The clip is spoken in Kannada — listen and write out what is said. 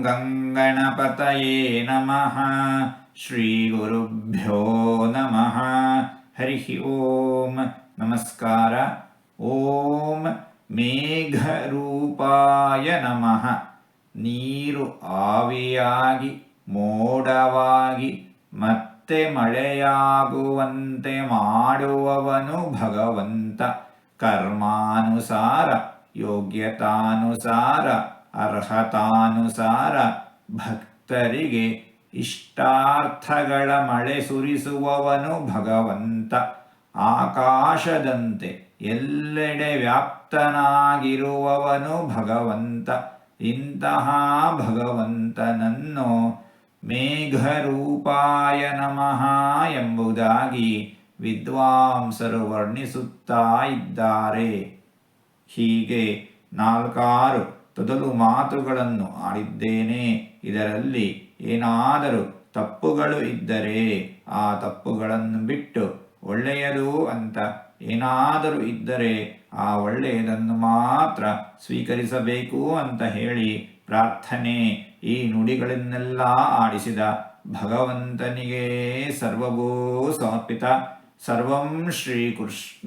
ಗಂಗಣಪತಯೇ ನಮಃ. ಶ್ರೀ ಗುರುಭ್ಯೋ ನಮಃ. ಹರಿ ಓಂ. ನಮಸ್ಕಾರ. ಓಂ ಮೇಘರೂಪಾಯ ನಮಃ. ನೀರು ಆವಿಯಾಗಿ ಮೋಡವಾಗಿ ಮತ್ತೆ ಮಳೆಯಾಗುವಂತೆ ಮಾಡುವವನು ಭಗವಂತ. ಕರ್ಮಾನುಸಾರ, ಯೋಗ್ಯತಾನುಸಾರ, ಅರ್ಹತಾನುಸಾರ ಭಕ್ತರಿಗೆ ಇಷ್ಟಾರ್ಥಗಳ ಮಳೆ ಸುರಿಸುವವನು ಭಗವಂತ. ಆಕಾಶದಂತೆ ಎಲ್ಲೆಡೆ ವ್ಯಾಪ್ತನಾಗಿರುವವನು ಭಗವಂತ. ಇಂತಹ ಭಗವಂತನನ್ನು ಮೇಘರೂಪಾಯ ನಮಃ ಎಂಬುದಾಗಿ ವಿದ್ವಾಂಸರು ವರ್ಣಿಸುತ್ತಾ ಇದ್ದಾರೆ. ಹೀಗೆ 4 ತೊದಲು ಮಾತುಗಳನ್ನು ಆಡಿದ್ದೇನೆ. ಇದರಲ್ಲಿ ಏನಾದರೂ ತಪ್ಪುಗಳು ಇದ್ದರೆ ಆ ತಪ್ಪುಗಳನ್ನು ಬಿಟ್ಟು ಒಳ್ಳೆಯದು ಅಂತ ಏನಾದರೂ ಇದ್ದರೆ ಆ ಒಳ್ಳೆಯದನ್ನು ಮಾತ್ರ ಸ್ವೀಕರಿಸಬೇಕು ಅಂತ ಹೇಳಿ ಪ್ರಾರ್ಥನೆ. ಈ ನುಡಿಗಳನ್ನೆಲ್ಲ ಆಡಿಸಿದ ಭಗವಂತನಿಗೆ ಸರ್ವವೂ ಸಮರ್ಪಿತ. ಸರ್ವಂ ಶ್ರೀಕೃಷ್ಣಾರ್ಪಣಮಸ್ತು.